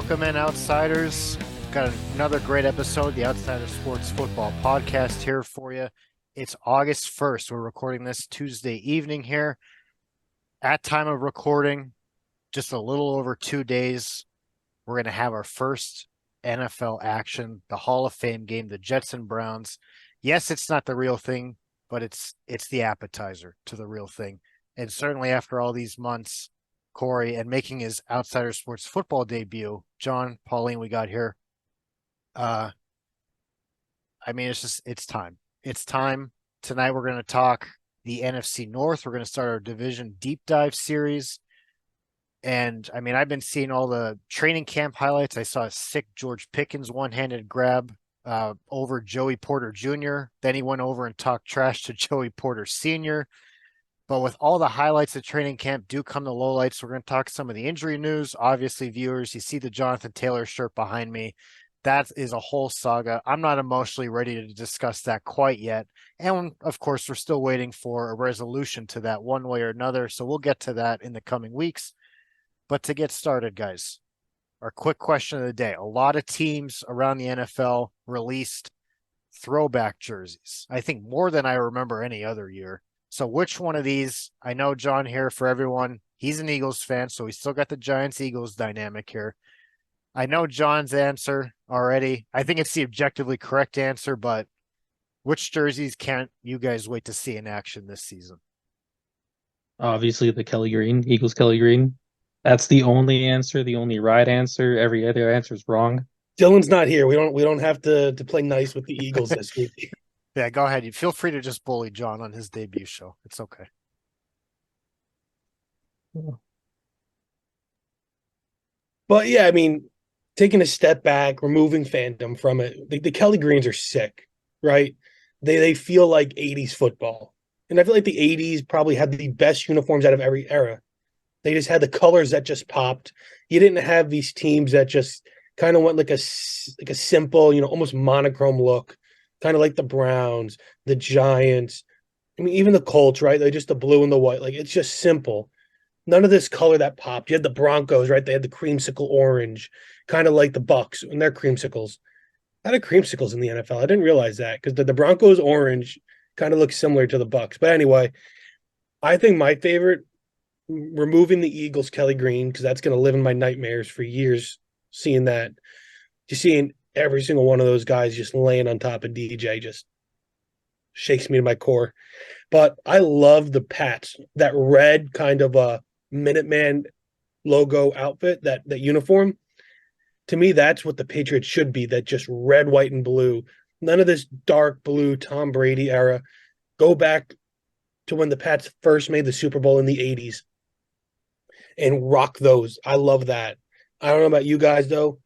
welcome in, outsiders. Got another great episode of the Outsider Sports Football Podcast here for you. It's August 1st. We're recording this Tuesday evening here. At time of recording, just a little over 2 days, we're going to have our first NFL action, the Hall of Fame game, the Jets and Browns. Yes, it's not the real thing, but it's the appetizer to the real thing. And certainly after all these months, Corey, and making his Outsider Sports Football debut, John, Pauline, we got here. It's time. It's time. Tonight we're going to talk the NFC North. We're going to start our division deep dive series. And I've been seeing all the training camp highlights. I saw a sick George Pickens one-handed grab over Joey Porter Jr. Then he went over and talked trash to Joey Porter Sr. But with all the highlights of training camp do come the lowlights. We're going to talk some of the injury news. Obviously, viewers, you see the Jonathan Taylor shirt behind me. That is a whole saga. I'm not emotionally ready to discuss that quite yet. And of course, we're still waiting for a resolution to that one way or another. So we'll get to that in the coming weeks. But to get started, guys, our quick question of the day. A lot of teams around the NFL released throwback jerseys. I think more than I remember any other year. So which one of these? I know John here, for everyone, he's an Eagles fan, so we still got the Giants-Eagles dynamic here. I know John's answer already. I think it's the objectively correct answer, but which jerseys can't you guys wait to see in action this season? Obviously, the Kelly Green, Eagles Kelly Green. That's the only answer, the only right answer. Every other answer is wrong. Dylan's not here. We don't have to play nice with the Eagles this week. Yeah, go ahead. You feel free to just bully John on his debut show. It's okay. But yeah, taking a step back, removing fandom from it, the Kelly Greens are sick, right? They feel like 80s football. And I feel like the 80s probably had the best uniforms out of every era. They just had the colors that just popped. You didn't have these teams that just kind of went like a simple, almost monochrome look, kind of like the Browns, the Giants. Even the Colts, right? They're just the blue and the white. Like, it's just simple. None of this color that popped. You had the Broncos, right? They had the creamsicle orange, kind of like the Bucks and their creamsicles. I had creamsicles in the NFL. I didn't realize that because the Broncos orange kind of looks similar to the Bucks. But anyway, I think my favorite, removing the Eagles Kelly Green, because that's going to live in my nightmares for years, seeing that. Just seeing every single one of those guys just laying on top of DJ just shakes me to my core. But I love the Pats, that red kind of a Minuteman logo outfit, that uniform. To me, that's what the Patriots should be, that just red, white, and blue. None of this dark blue Tom Brady era. Go back to when the Pats first made the Super Bowl in the 80s and rock those. I love that. I don't know about you guys, though.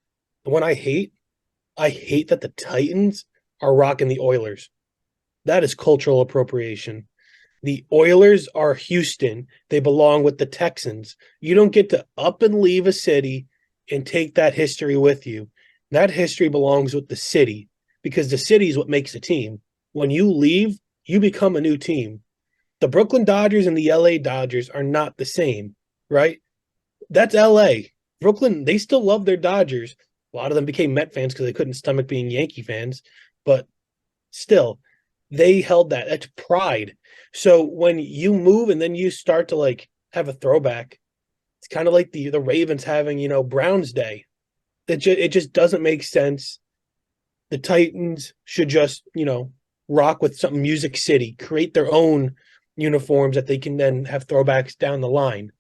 The one I hate that the Titans are rocking the Oilers. That is cultural appropriation. The Oilers are Houston. They belong with the Texans. You don't get to up and leave a city and take that history with you. That history belongs with the city because the city is what makes a team. When you leave, you become a new team. The Brooklyn Dodgers and the LA Dodgers are not the same, right? That's LA. Brooklyn, they still love their Dodgers. A lot of them became Met fans because they couldn't stomach being Yankee fans, but still, they held that. That's pride. So when you move and then you start to like have a throwback, it's kind of like the Ravens having, Browns Day. It just doesn't make sense. The Titans should just, rock with something Music City, create their own uniforms that they can then have throwbacks down the line.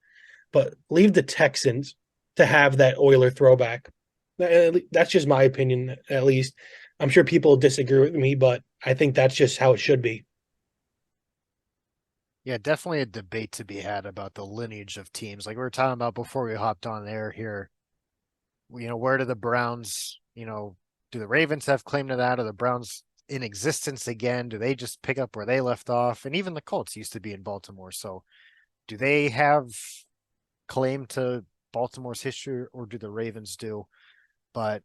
But leave the Texans to have that Oiler throwback. That's just my opinion, at least. I'm sure people disagree with me, but I think that's just how it should be. Yeah, definitely a debate to be had about the lineage of teams. Like we were talking about before we hopped on air here. Where do the Browns, do the Ravens have claim to that? Are the Browns in existence again? Do they just pick up where they left off? And even the Colts used to be in Baltimore. So do they have claim to Baltimore's history or do the Ravens do? But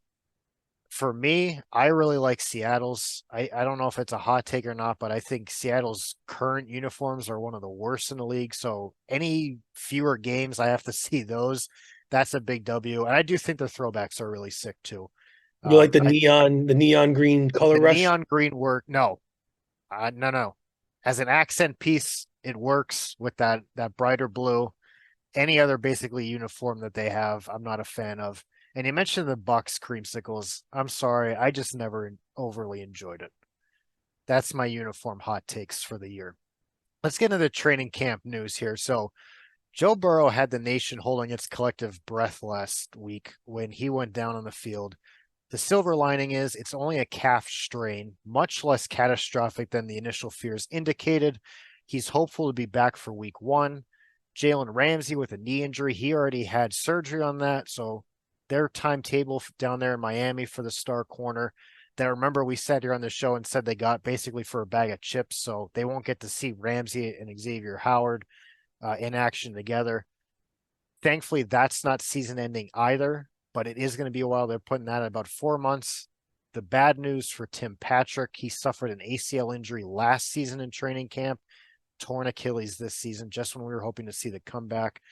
for me, I really like Seattle's. I don't know if it's a hot take or not, but I think Seattle's current uniforms are one of the worst in the league. So any fewer games I have to see those, That's a big W. And I do think the throwbacks are really sick too. You like the I- neon green color the rush? neon green work. No, no. As an accent piece, it works with that brighter blue. Any other basically uniform that they have, I'm not a fan of. And you mentioned the Bucks creamsicles. I'm sorry, I just never overly enjoyed it. That's my uniform hot takes for the year. Let's get into the training camp news here. So Joe Burrow had the nation holding its collective breath last week when he went down on the field. The silver lining is it's only a calf strain, much less catastrophic than the initial fears indicated. He's hopeful to be back for week 1. Jalen Ramsey with a knee injury, he already had surgery on that. So their timetable down there in Miami for the star corner, that remember we sat here on the show and said they got basically for a bag of chips. So they won't get to see Ramsey and Xavier Howard in action together. Thankfully, that's not season ending either, but it is going to be a while. They're putting that at about 4 months. The bad news for Tim Patrick, he suffered an ACL injury last season in training camp, torn Achilles this season, just when we were hoping to see the comeback.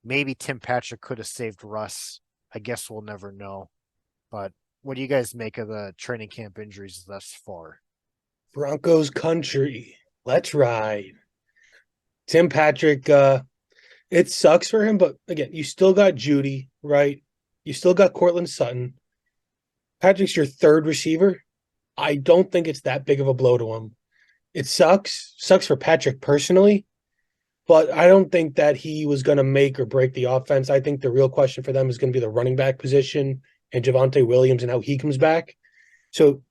Maybe Tim Patrick could have saved Russ. I guess we'll never know. But what do you guys make of the training camp injuries thus far? Broncos country. Let's ride. Tim Patrick, it sucks for him, but again, you still got Judy, right? You still got Cortland Sutton. Patrick's your third receiver. I don't think it's that big of a blow to him. It sucks. Sucks for Patrick personally, but I don't think that he was going to make or break the offense. I think the real question for them is going to be the running back position and Javonte Williams and how he comes back. So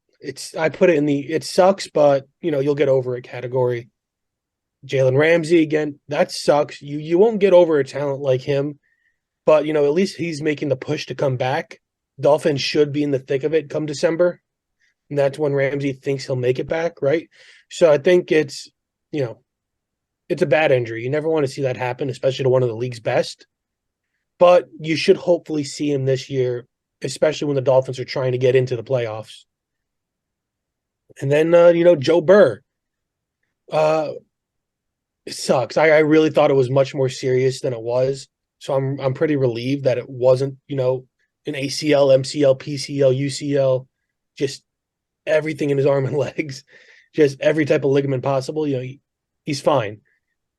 I put it in the it sucks, but you'll get over it category. Jalen Ramsey again, that sucks. You won't get over a talent like him, but at least he's making the push to come back. Dolphins should be in the thick of it come December. And that's when Ramsey thinks he'll make it back, right? So I think it's a bad injury. You never want to see that happen, especially to one of the league's best. But you should hopefully see him this year, especially when the Dolphins are trying to get into the playoffs. And then Joe Burr. It sucks. I really thought it was much more serious than it was. So I'm pretty relieved that it wasn't, an ACL, MCL, PCL, UCL, just everything in his arm and legs, just every type of ligament possible. He's fine.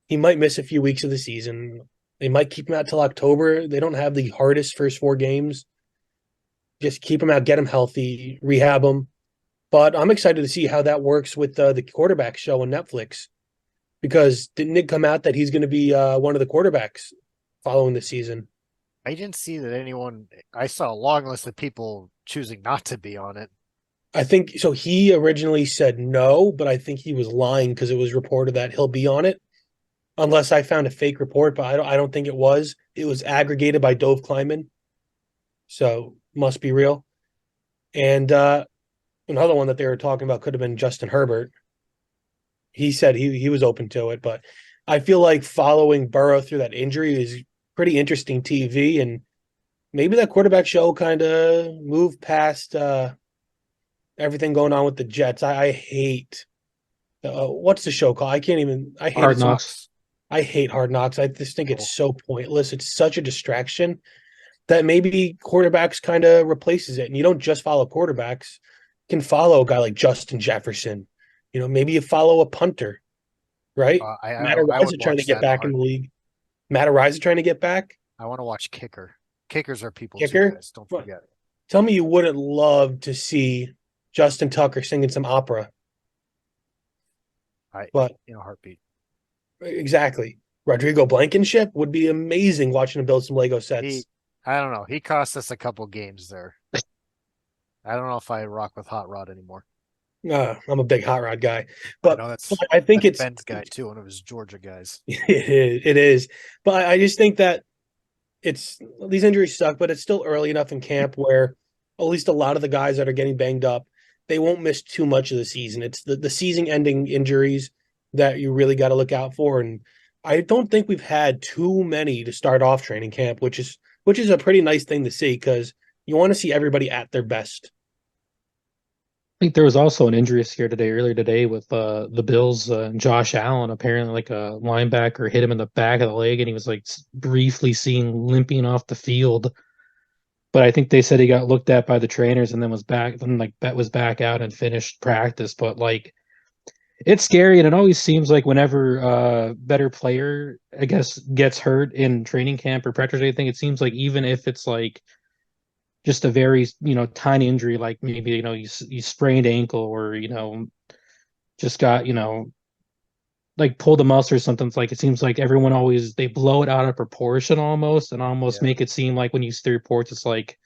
He might miss a few weeks of the season. They might keep him out till October. They don't have the hardest first 4 games. Just keep him out, get him healthy, rehab him. But I'm excited to see how that works with the quarterback show on Netflix. Because didn't it come out that he's going to be one of the quarterbacks following the season? I didn't see that anyone. I saw a long list of people choosing not to be on it. I think so. He originally said no, but I think he was lying because it was reported that he'll be on it. Unless I found a fake report, but I don't think it was. It was aggregated by Dove Kleiman, so must be real. And another one that they were talking about could have been Justin Herbert. He said he was open to it, but I feel like following Burrow through that injury is pretty interesting TV, and maybe that quarterback show kind of moved past everything going on with the Jets. I hate what's the show called? I can't even. I hate Hard it. Knocks. I hate Hard Knocks. I just think it's so pointless. It's such a distraction that maybe quarterbacks kind of replaces it, and you don't just follow quarterbacks. You can follow a guy like Justin Jefferson. Maybe you follow a punter, right? Matt I Araiza would trying to watch get that back in the league. Matt Araiza trying to get back. I want to watch kicker. Kickers are people Kicker? too, guys. Don't forget. Tell me you wouldn't love to see Justin Tucker singing some opera. But In a heartbeat. exactly. Rodrigo Blankenship would be amazing watching him build some Lego sets. I don't know. He cost us a couple games there. I don't know if I rock with Hot Rod anymore. I'm a big Hot Rod guy, but I think that's it's Ben's guy too, one of his Georgia guys. It is, but I just think that these injuries suck, but it's still early enough in camp where at least a lot of the guys that are getting banged up, they won't miss too much of the season. It's the season-ending injuries that you really got to look out for, and I don't think we've had too many to start off training camp, which is a pretty nice thing to see because you want to see everybody at their best. think there was also an injury here earlier today with the Bills. Josh Allen, apparently like a linebacker hit him in the back of the leg, and he was like briefly seen limping off the field. But I think they said he got looked at by the trainers and then was back, then like bet was back out and finished practice. But like it's scary, and it always seems like whenever better player, I guess, gets hurt in training camp or practice or anything, it seems like even if it's like just a very tiny injury, like maybe you sprained ankle or just got like pulled a muscle or something. It's like it seems like everyone always they blow it out of proportion almost and almost Yeah. make it seem like when you see the reports, it's like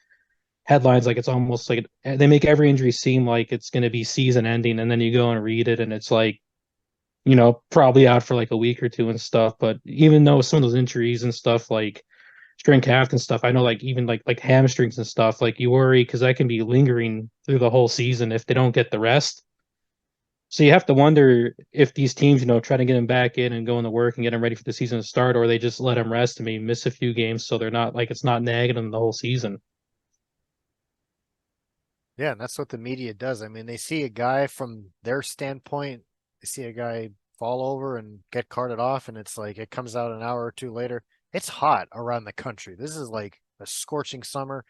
headlines like it's almost like they make every injury seem like it's going to be season ending, and then you go and read it and it's like probably out for like a week or two and stuff. But even though some of those injuries and stuff like strained calf and stuff, I know like even like hamstrings and stuff, like you worry because that can be lingering through the whole season if they don't get the rest. So you have to wonder if these teams, try to get him back in and go into work and get him ready for the season to start, or they just let him rest and maybe miss a few games so they're not like it's not nagging them the whole season. Yeah, and that's what the media does. I mean, they see a guy from their standpoint, they see a guy fall over and get carted off, and it's like it comes out an hour or two later. It's hot around the country. This is like a scorching summer,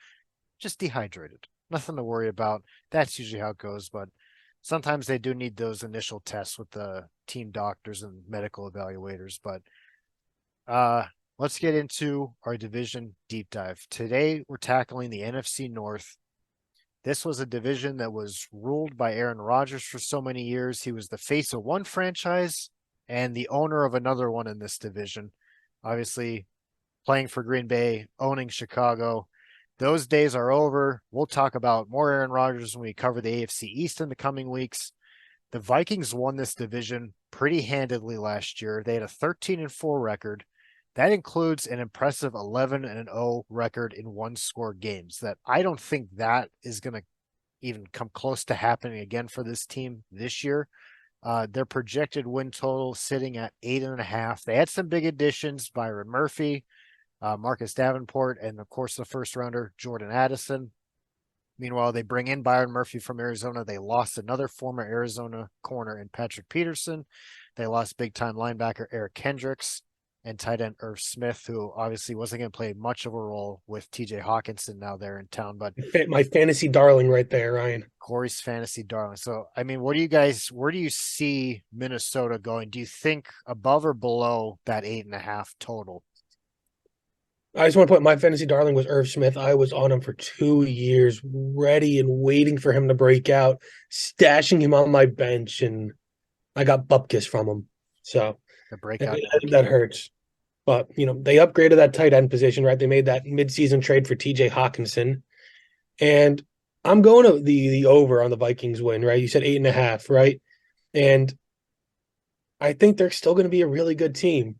just dehydrated. Nothing to worry about. That's usually how it goes, but sometimes they do need those initial tests with the team doctors and medical evaluators. But uh let's get into our division deep dive. Today we're tackling the NFC North. This was a division that was ruled by Aaron Rodgers for so many years. He was the face of one franchise and the owner of another one in this division. Obviously, playing for Green Bay, owning Chicago. Those days are over. We'll talk about more Aaron Rodgers when we cover the AFC East in the coming weeks. The Vikings won this division pretty handedly last year. They had a 13-4 record. That includes an impressive 11-0 record in one-score games. That I don't think that is going to even come close to happening again for this team this year. Their projected win total sitting at 8.5. They had some big additions: Byron Murphy, Marcus Davenport, and of course the first rounder Jordan Addison. Meanwhile, they bring in Byron Murphy from Arizona. They lost another former Arizona corner in Patrick Peterson. They lost big time linebacker Eric Kendricks and tight end Irv Smith, who obviously wasn't going to play much of a role with TJ Hawkinson now there in town. But My fantasy darling right there, Ryan. Corey's fantasy darling. So, I mean, where do you see Minnesota going? Do you think above or below that 8.5 total? I just want to put my fantasy darling was Irv Smith. I was on him for 2 years, ready and waiting for him to break out, stashing him on my bench, and I got bupkis from him. So The breakout that hurts. But they upgraded that tight end position, right? They made that midseason trade for TJ Hawkinson. And I'm going to the over on the Vikings win, right? You said 8.5, right? And I think they're still going to be a really good team.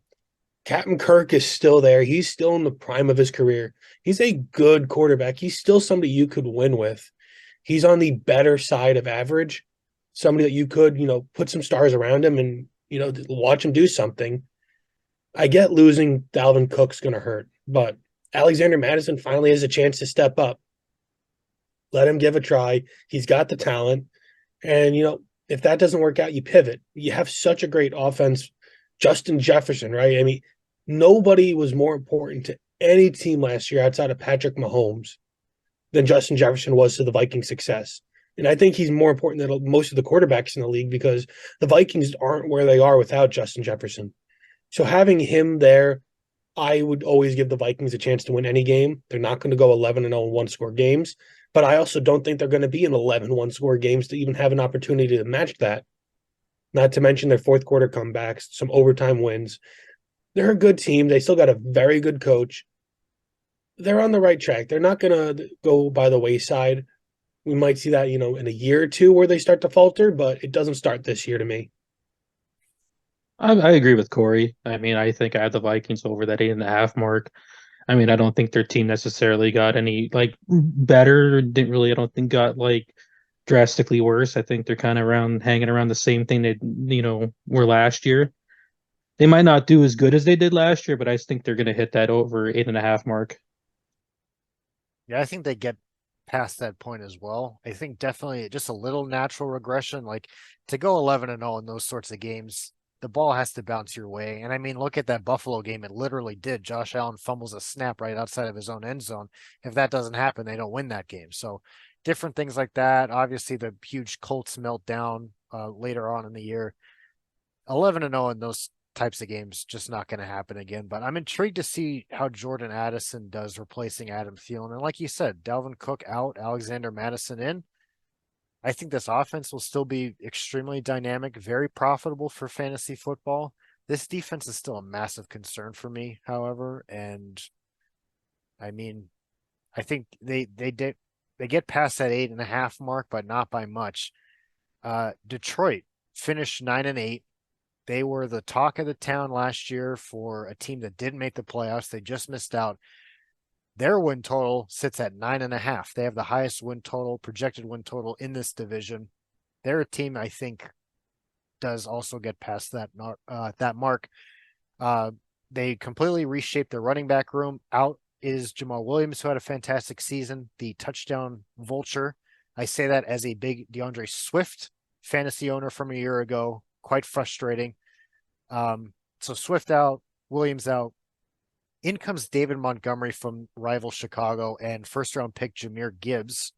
Captain Kirk is still there. He's still in the prime of his career. He's a good quarterback. He's still somebody you could win with. He's on the better side of average. Somebody that you could, put some stars around him and, watch him do something. I get losing Dalvin Cook's going to hurt, but Alexander Madison finally has a chance to step up. Let him give a try. He's got the talent. And, if that doesn't work out, you pivot. You have such a great offense. Justin Jefferson, right? I mean, nobody was more important to any team last year outside of Patrick Mahomes than Justin Jefferson was to the Vikings' success. And I think he's more important than most of the quarterbacks in the league because the Vikings aren't where they are without Justin Jefferson. So having him there, I would always give the Vikings a chance to win any game. They're not going to go 11-0 in one-score games, but I also don't think they're going to be in 11 one-score games to even have an opportunity to match that. Not to mention their fourth quarter comebacks, some overtime wins. They're a good team. They still got a very good coach. They're on the right track. They're not going to go by the wayside. We might see that, in a year or two where they start to falter, but it doesn't start this year to me. I agree with Corey. I mean, I think I have the Vikings over that 8.5 mark. I mean, I don't think their team necessarily got any like better. Didn't really, I don't think got like drastically worse. I think they're kind of hanging around the same thing they, were last year. They might not do as good as they did last year, but I think they're going to hit that over 8.5 mark. Yeah, I think they get past that point as well. I think definitely just a little natural regression, like to go 11-0 in those sorts of games, the ball has to bounce your way. And I mean, look at that Buffalo game. It literally did. Josh Allen fumbles a snap right outside of his own end zone. If that doesn't happen, they don't win that game. So different things like that. Obviously, the huge Colts meltdown later on in the year. 11-0 in those types of games just not going to happen again. But I'm intrigued to see how Jordan Addison does replacing Adam Thielen. And like you said, Dalvin Cook out, Alexander Madison in. I think this offense will still be extremely dynamic, very profitable for fantasy football. This defense is still a massive concern for me, however, and I mean, I think they get past that 8.5 mark, but not by much. Detroit finished 9-8. They were the talk of the town last year for a team that didn't make the playoffs. They just missed out. Their win total sits at 9.5. They have the highest win total, projected win total in this division. They're a team I think does also get past that mark. They completely reshaped their running back room. Out is Jamal Williams, who had a fantastic season, the touchdown vulture. I say that as a big DeAndre Swift fantasy owner from a year ago. Quite frustrating. So Swift out, Williams out. In comes David Montgomery from rival Chicago and first-round pick Jahmyr Gibbs.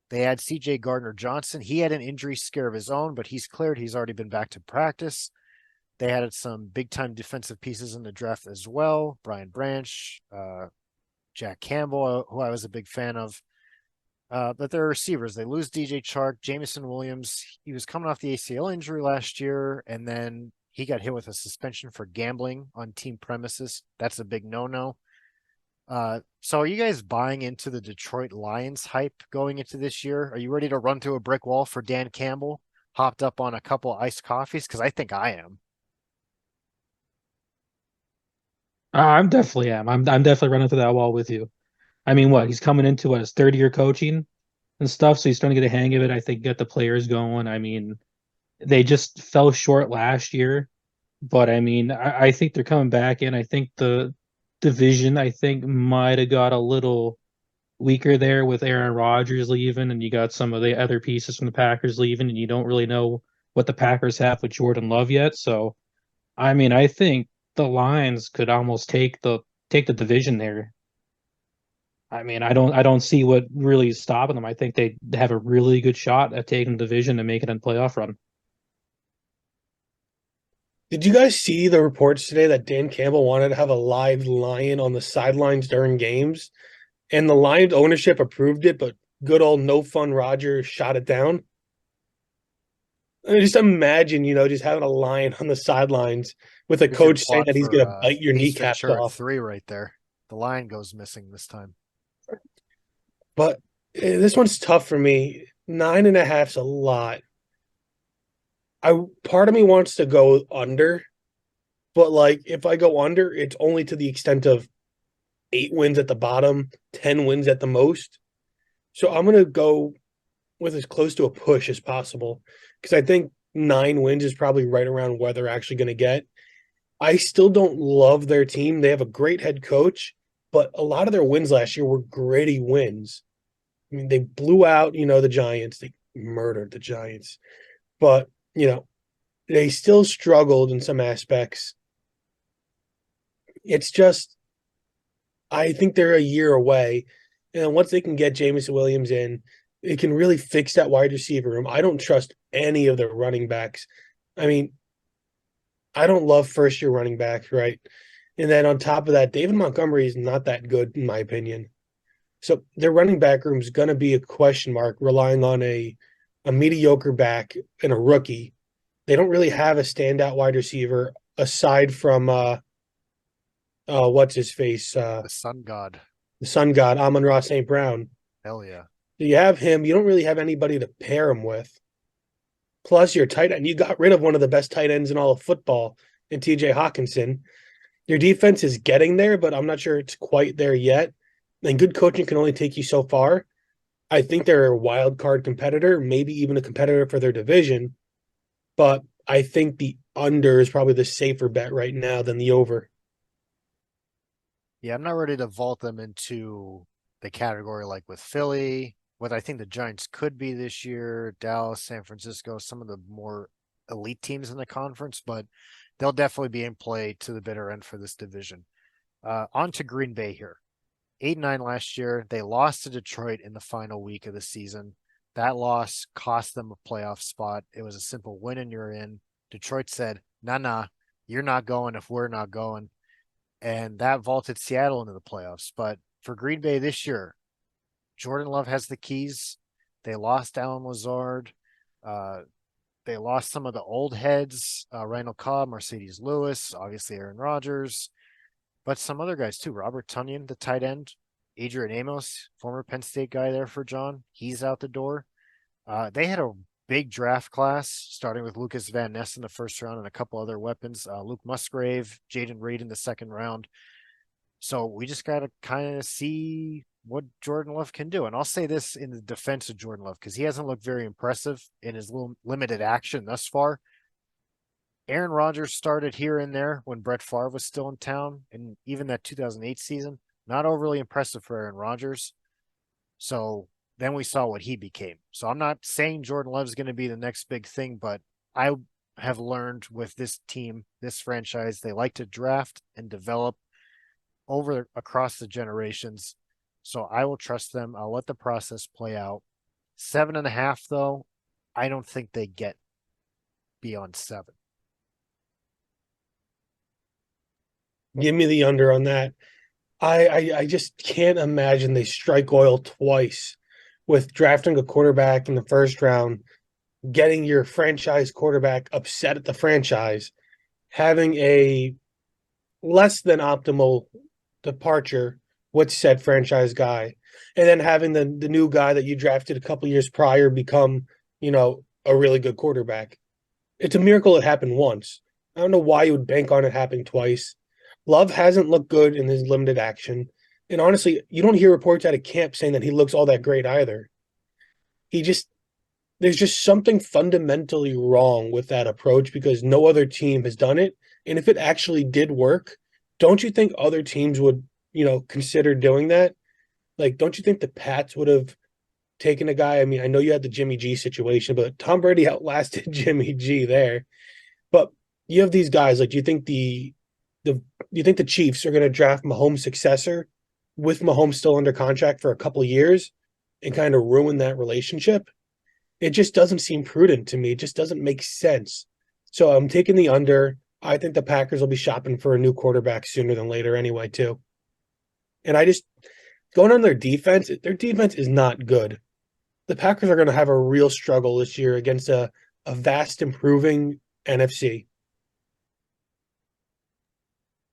They had C.J. Gardner-Johnson. He had an injury scare of his own, but he's cleared. He's already been back to practice. They added some big-time defensive pieces in the draft as well. Brian Branch, Jack Campbell, who I was a big fan of. But they're receivers. They lose DJ Chark, Jameson Williams. He was coming off the ACL injury last year, and then he got hit with a suspension for gambling on team premises. That's a big no-no. So are you guys buying into the Detroit Lions hype going into this year? Are you ready to run through a brick wall for Dan Campbell? Hopped up on a couple iced coffees? Because I think I am. I'm definitely am. I'm definitely running through that wall with you. I mean, what? He's coming into what, his third year coaching and stuff, so he's starting to get a hang of it. I think get the players going. I mean, they just fell short last year, but I mean, I think they're coming back in. I think the division, I think, might have got a little weaker there with Aaron Rodgers leaving, and you got some of the other pieces from the Packers leaving, and you don't really know what the Packers have with Jordan Love yet. So, I mean, I think the Lions could almost take the division there. I mean, I don't see what really is stopping them. I think they have a really good shot at taking the division and making a playoff run. Did you guys see the reports today that Dan Campbell wanted to have a live lion on the sidelines during games? And the Lions ownership approved it, but good old no fun Roger shot it down. I mean, just imagine, just having a lion on the sidelines with a Here's your coach saying plot that he's going to for bite your Ace kneecaps Ventura off. 3 right there. The line goes missing this time. But this one's tough for me. 9.5's a lot. Part of me wants to go under, but like if I go under, it's only to the extent of 8 wins at the bottom, 10 wins at the most. So I'm gonna go with as close to a push as possible because I think 9 wins is probably right around where they're actually going to get. I still don't love their team. They have a great head coach, but a lot of their wins last year were gritty wins. I mean, they blew out, the Giants. They murdered the Giants, but they still struggled in some aspects. It's just, I think they're a year away, and once they can get Jameson Williams in, it can really fix that wide receiver room. I don't trust any of their running backs. I mean, I don't love first-year running backs, right? And then on top of that, David Montgomery is not that good, in my opinion. So their running back room is going to be a question mark, relying on a mediocre back and a rookie. They don't really have a standout wide receiver aside from what's his face, The Sun God. the Sun God, Amon-Ra St. Brown. Hell yeah. So you have him. You don't really have anybody to pair him with. Plus, your tight end, you got rid of one of the best tight ends in all of football in TJ Hawkinson. Your defense is getting there, but I'm not sure it's quite there yet. And good coaching can only take you so far. I think they're a wild card competitor, maybe even a competitor for their division. But I think the under is probably the safer bet right now than the over. Yeah, I'm not ready to vault them into the category like with Philly what I think the Giants could be this year, Dallas, San Francisco, some of the more elite teams in the conference, but they'll definitely be in play to the bitter end for this division. On to Green Bay here. 8-9 last year. They lost to Detroit in the final week of the season. That loss cost them a playoff spot. It was a simple win and you're in. Detroit said, nah, you're not going if we're not going. And that vaulted Seattle into the playoffs. But for Green Bay this year, Jordan Love has the keys. They lost Alan Lazard. They lost some of the old heads, Randall Cobb, Mercedes Lewis, obviously Aaron Rodgers, but some other guys too. Robert Tunyon, the tight end, Adrian Amos, former Penn State guy there for John. He's out the door. They had a big draft class, starting with Lucas Van Ness in the first round and a couple other weapons. Luke Musgrave, Jaden Reed in the second round. So we just got to kind of see what Jordan Love can do. And I'll say this in the defense of Jordan Love, because he hasn't looked very impressive in his little limited action thus far. Aaron Rodgers started here and there when Brett Favre was still in town, and even that 2008 season, not overly impressive for Aaron Rodgers. So then we saw what he became. So I'm not saying Jordan Love is going to be the next big thing, but I have learned with this team, this franchise, they like to draft and develop over across the generations. So I will trust them. I'll let the process play out. 7.5, though, I don't think they get beyond 7. Give me the under on that. I just can't imagine they strike oil twice with drafting a quarterback in the first round, getting your franchise quarterback upset at the franchise, having a less than optimal departure with said franchise guy, and then having the new guy that you drafted a couple years prior become, a really good quarterback. It's a miracle it happened once. I don't know why you would bank on it happening twice. Love hasn't looked good in his limited action. And honestly, you don't hear reports out of camp saying that he looks all that great either. There's just something fundamentally wrong with that approach because no other team has done it. And if it actually did work, don't you think other teams would, consider doing that? Like, don't you think the Pats would have taken a guy? I mean, I know you had the Jimmy G situation, but Tom Brady outlasted Jimmy G there. But you have these guys, like, do you think the Chiefs are going to draft Mahomes' successor with Mahomes still under contract for a couple of years and kind of ruin that relationship? It just doesn't seem prudent to me. It just doesn't make sense. So I'm taking the under. I think the Packers will be shopping for a new quarterback sooner than later anyway, too. And going on their defense is not good. The Packers are going to have a real struggle this year against a vast improving NFC.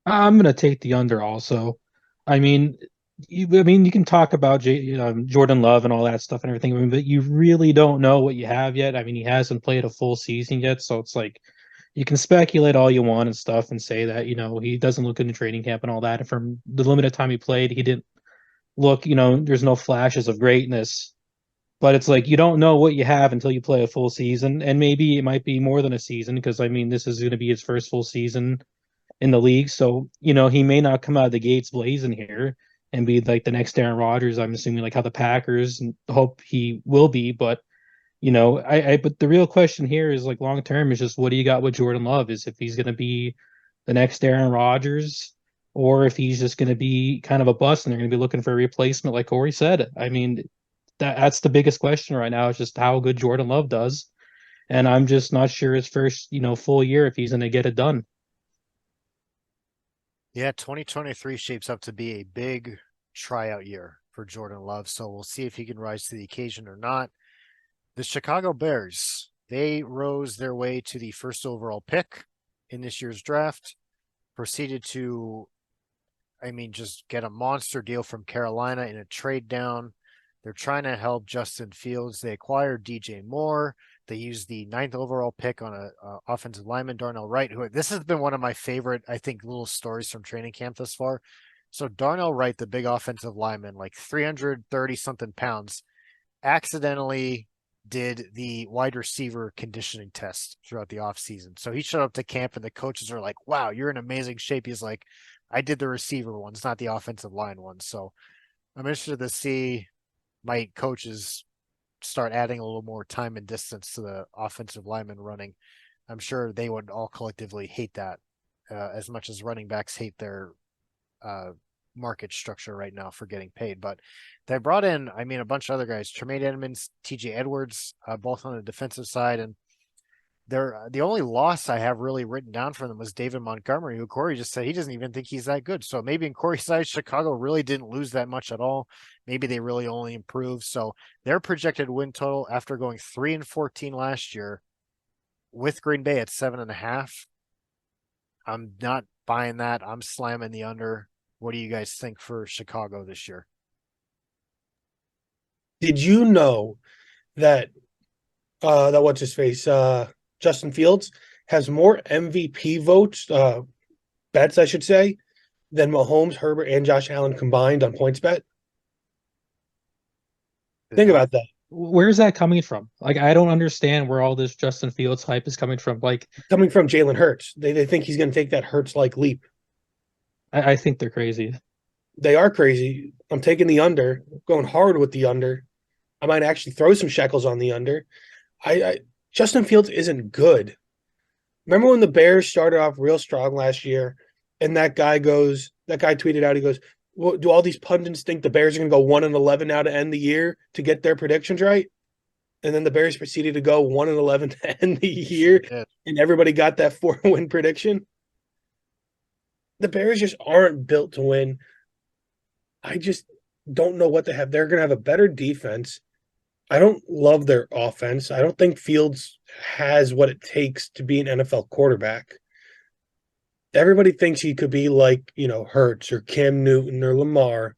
I'm gonna take the under also. I mean, you can talk about Jordan Love and all that stuff and everything, but you really don't know what you have yet. I mean, he hasn't played a full season yet, so it's like you can speculate all you want and stuff and say that he doesn't look good in training camp and all that. And from the limited time he played, he didn't look. There's no flashes of greatness. But it's like you don't know what you have until you play a full season, and maybe it might be more than a season because I mean this is going to be his first full season in the league. So, he may not come out of the gates blazing here and be like the next Aaron Rodgers. I'm assuming like how the Packers hope he will be. But, but the real question here is like long term is just what do you got with Jordan Love? Is if he's going to be the next Aaron Rodgers or if he's just going to be kind of a bust and they're going to be looking for a replacement, like Corey said. I mean, that's the biggest question right now is just how good Jordan Love does. And I'm just not sure his first, full year if he's going to get it done. Yeah, 2023 shapes up to be a big tryout year for Jordan Love. So we'll see if he can rise to the occasion or not. The Chicago Bears, they rose their way to the first overall pick in this year's draft, proceeded to, just get a monster deal from Carolina in a trade down. They're trying to help Justin Fields. They acquired DJ Moore. They used the 9th overall pick on a offensive lineman, Darnell Wright, who this has been one of my favorite, I think, little stories from training camp thus far. So Darnell Wright, the big offensive lineman, like 330 something pounds, accidentally did the wide receiver conditioning test throughout the offseason. So he showed up to camp and the coaches are like, wow, you're in amazing shape. He's like, I did the receiver ones, not the offensive line ones. So I'm interested to see might coaches start adding a little more time and distance to the offensive lineman running. I'm sure they would all collectively hate that as much as running backs hate their market structure right now for getting paid. But they brought in, I mean, a bunch of other guys, Tremaine Edmonds, TJ Edwards, both on the defensive side. And they're the only loss I have really written down for them was David Montgomery, who Corey just said he doesn't even think he's that good. So maybe in Corey's side, Chicago really didn't lose that much at all. Maybe they really only improved. So their projected win total after going 3-14 last year with Green Bay at 7.5. I'm not buying that. I'm slamming the under. What do you guys think for Chicago this year? Did you know that that what's his face? Justin Fields has more MVP votes, bets, I should say, than Mahomes, Herbert, and Josh Allen combined on points bet. Think about that. Where's that coming from? Like, I don't understand where all this Justin Fields hype is coming from. Like, coming from Jalen Hurts. They think he's going to take that Hurts-like leap. I think they're crazy. They are crazy. I'm taking the under, going hard with the under. I might actually throw some shekels on the under. Justin Fields isn't good. Remember when the Bears started off real strong last year, and that guy tweeted out, he goes, well, do all these pundits think the Bears are going to go 1-11 now to end the year to get their predictions right? And then the Bears proceeded to go 1-11 to end the year, and everybody got that 4-win prediction. The Bears just aren't built to win. I just don't know what they have. They're going to have a better defense. I don't love their offense. I don't think Fields has what it takes to be an NFL quarterback. Everybody thinks he could be like, Hurts or Cam Newton or Lamar.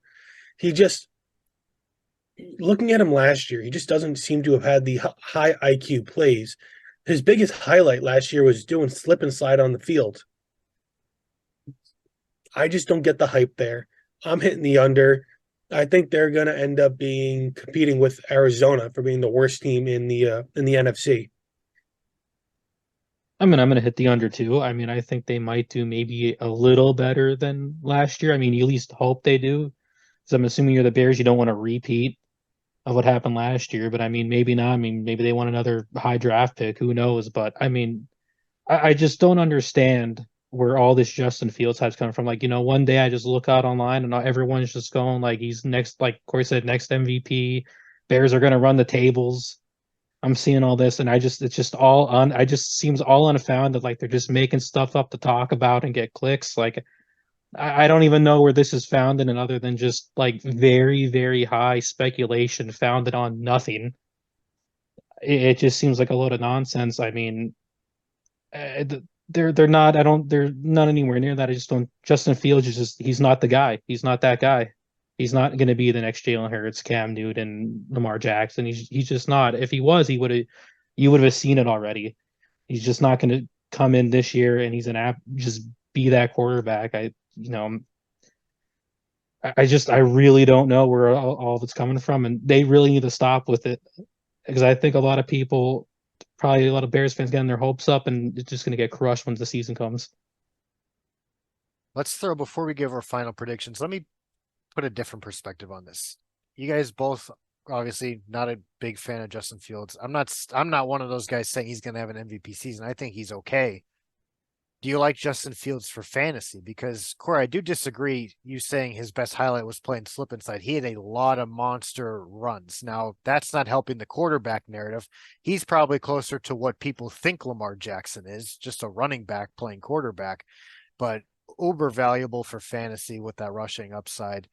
Looking at him last year, he just doesn't seem to have had the high IQ plays. His biggest highlight last year was doing slip and slide on the field. I just don't get the hype there. I'm hitting the under. I think they're going to end up competing with Arizona for being the worst team in the NFC. I'm going to hit the under too. I mean, I think they might do maybe a little better than last year. I mean, you at least hope they do. Because I'm assuming you're the Bears, you don't want to repeat of what happened last year. But I mean, maybe not. I mean, maybe they want another high draft pick. Who knows? But I mean, I just don't understand where all this Justin Fields hype's coming from. Like, one day I just look out online and everyone's just going like he's next, like Corey said, next MVP. Bears are going to run the tables. I'm seeing all this, and it just seems all unfounded. Like they're just making stuff up to talk about and get clicks. Like I don't even know where this is founded in other than just like very, very high speculation founded on nothing. It just seems like a load of nonsense. I mean, they're not. They're not anywhere near that. I just don't. Justin Fields he's not the guy. He's not that guy. He's not going to be the next Jalen Hurts, Cam Newton, Lamar Jackson. He's just not. If he was, you would have seen it already. He's just not going to come in this year and he's just be that quarterback. I really don't know where all of it's coming from, and they really need to stop with it because I think a lot of people, probably a lot of Bears fans, getting their hopes up, and it's just going to get crushed once the season comes. Before we give our final predictions, let me put a different perspective on this. You guys both obviously not a big fan of Justin Fields. I'm not one of those guys saying he's going to have an MVP season. I think he's okay. Do you like Justin Fields for fantasy? Because Corey, I do disagree. You saying his best highlight was playing slip inside. He had a lot of monster runs. Now that's not helping the quarterback narrative. He's probably closer to what people think Lamar Jackson is, just a running back playing quarterback, but uber valuable for fantasy with that rushing upside.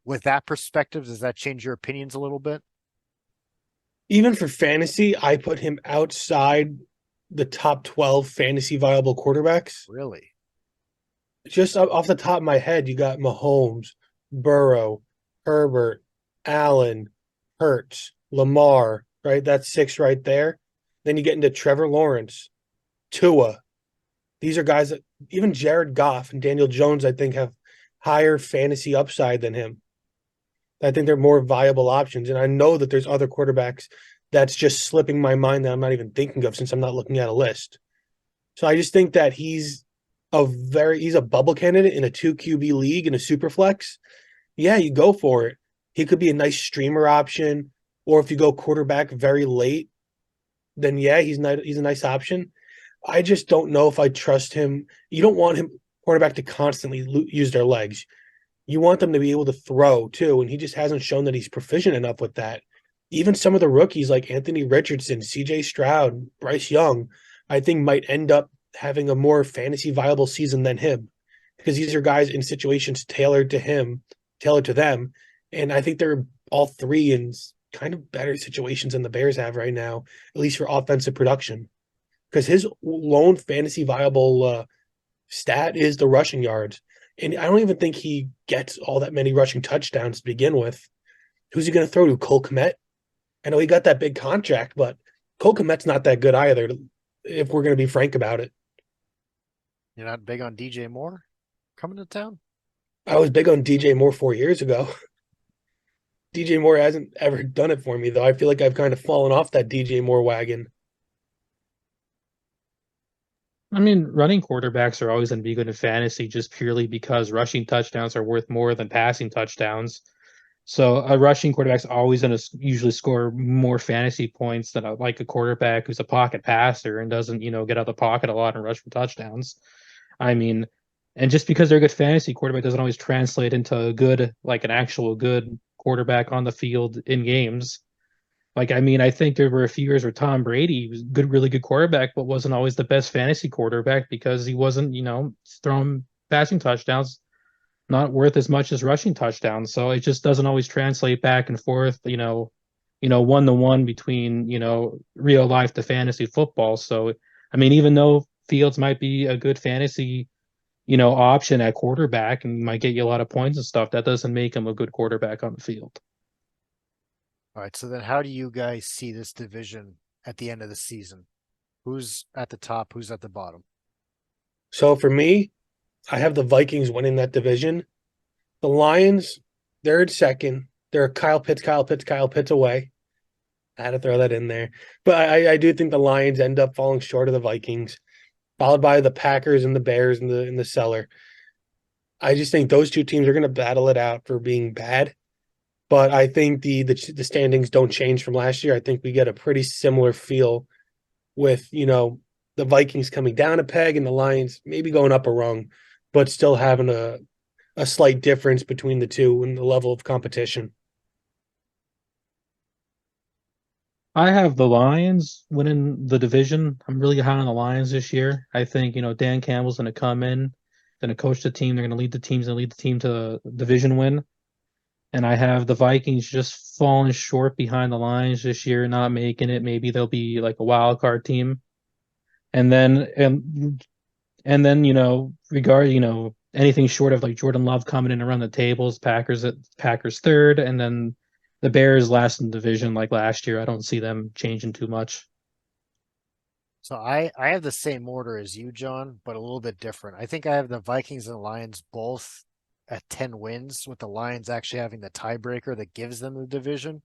With that perspective, does that change your opinions a little bit? Even for fantasy, I put him outside the top 12 fantasy viable quarterbacks. Really? Just off the top of my head, you got Mahomes, Burrow, Herbert, Allen, Hurts, Lamar, right? That's 6 right there. Then you get into Trevor Lawrence, Tua. These are guys that even Jared Goff and Daniel Jones, I think, have higher fantasy upside than him. I think they're more viable options. And I know that there's other quarterbacks that's just slipping my mind that I'm not even thinking of since I'm not looking at a list. So I just think that he's a bubble candidate in a 2 QB league in a super flex. Yeah, you go for it. he could be a nice streamer option. Or if you go quarterback very late, then yeah, he's a nice option. I just don't know if I trust him. You don't want him quarterback to constantly use their legs. You want them to be able to throw too, and he just hasn't shown that he's proficient enough with that. Even some of the rookies like Anthony Richardson, CJ Stroud, Bryce Young, I think might end up having a more fantasy viable season than him because these are guys in situations tailored to him, tailored to them. And I think they're all three in kind of better situations than the Bears have right now, at least for offensive production. Because his lone fantasy viable stat is the rushing yards. And I don't even think he gets all that many rushing touchdowns to begin with. Who's he going to throw to? Cole Kmet? I know he got that big contract, but Cole Kmet's not that good either, if we're going to be frank about it. You're not big on DJ Moore coming to town? I was big on DJ Moore 4 years ago. DJ Moore hasn't ever done it for me, though. I feel like I've kind of fallen off that DJ Moore wagon. I mean, running quarterbacks are always going to be good in fantasy just purely because rushing touchdowns are worth more than passing touchdowns. So a rushing quarterback's always going to usually score more fantasy points than like a quarterback who's a pocket passer and doesn't, get out of the pocket a lot and rush for touchdowns. I mean, and just because they're a good fantasy quarterback doesn't always translate into a good, like an actual good quarterback on the field in games. Like, I mean, I think there were a few years where Tom Brady was good, really good quarterback, but wasn't always the best fantasy quarterback because he wasn't, throwing passing touchdowns, not worth as much as rushing touchdowns. So it just doesn't always translate back and forth, 1-to-1 between, real life to fantasy football. So, I mean, even though Fields might be a good fantasy, option at quarterback and might get you a lot of points and stuff, that doesn't make him a good quarterback on the field. All right, so then how do you guys see this division at the end of the season? Who's at the top? Who's at the bottom? So for me, I have the Vikings winning that division. The Lions, they're in second. They're Kyle Pitts away. I had to throw that in there. But I do think the Lions end up falling short of the Vikings, followed by the Packers and the Bears in the cellar. I just think those two teams are going to battle it out for being bad. But I think the standings don't change from last year. I think we get a pretty similar feel with, the Vikings coming down a peg and the Lions maybe going up a rung, but still having a slight difference between the two in the level of competition. I have the Lions winning the division. I'm really high on the Lions this year. I think, Dan Campbell's going to come in, going to coach the team. They're going to lead the teams and lead the team to the division win. And I have the Vikings just falling short behind the Lions this year, not making it. Maybe they'll be like a wild card team. And then, anything short of like Jordan Love coming in around the tables, Packers third, and then the Bears last in the division like last year. I don't see them changing too much. So I have the same order as you, John, but a little bit different. I think I have the Vikings and Lions both at 10 wins, with the Lions actually having the tiebreaker that gives them the division.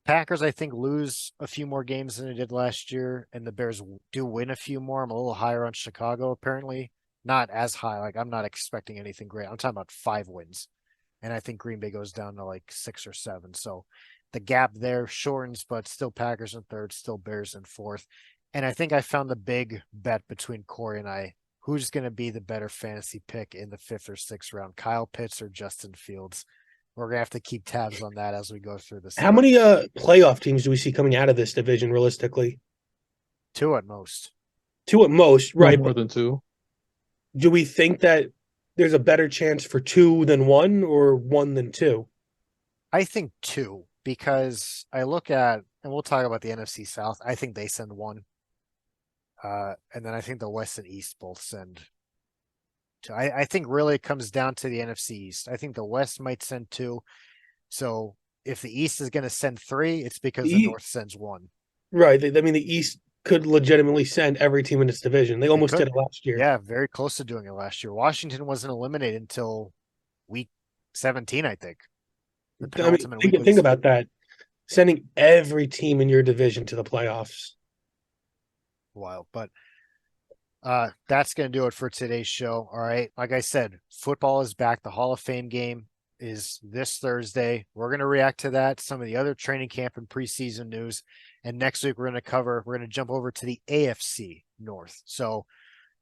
Packers, I think, lose a few more games than they did last year, and the Bears do win a few more. I'm a little higher on Chicago, apparently. Not as high. Like, I'm not expecting anything great. I'm talking about 5 wins. And I think Green Bay goes down to like 6 or 7. So the gap there shortens, but still Packers in third, still Bears in fourth. And I think I found the big bet between Corey and I. Who's going to be the better fantasy pick in the 5th or 6th round, Kyle Pitts or Justin Fields? We're going to have to keep tabs on that as we go through this. How many playoff teams do we see coming out of this division realistically? 2 at most. 2 at most, right? More than 2. Do we think that there's a better chance for 2 than 1 or 1 than 2? I think 2, because I look at, and we'll talk about the NFC South. I think they send 1. And then I think the West and East both send 2. I think really it comes down to the NFC East. I think the West might send 2. So if the East is going to send 3, it's because the North sends 1. Right. I mean, the East could legitimately send every team in this division. They almost did it last year. Yeah, very close to doing it last year. Washington wasn't eliminated until week 17, I think. I mean, think about that. Sending every team in your division to the playoffs. Wild. But that's going to do it for today's show. All right. Like I said, football is back. The Hall of Fame game is this Thursday. We're going to react to that, some of the other training camp and preseason news. And next week, we're going to jump over to the AFC North. So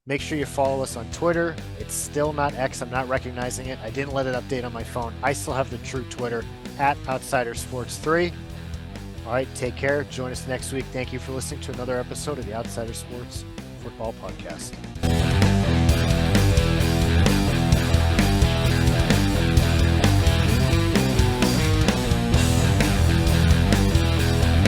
make sure you follow us on Twitter. It's still not X. I'm not recognizing it. I didn't let it update on my phone. I still have the true Twitter at OutsiderSports3. All right, take care. Join us next week. Thank you for listening to another episode of the Outsider Sports Football Podcast.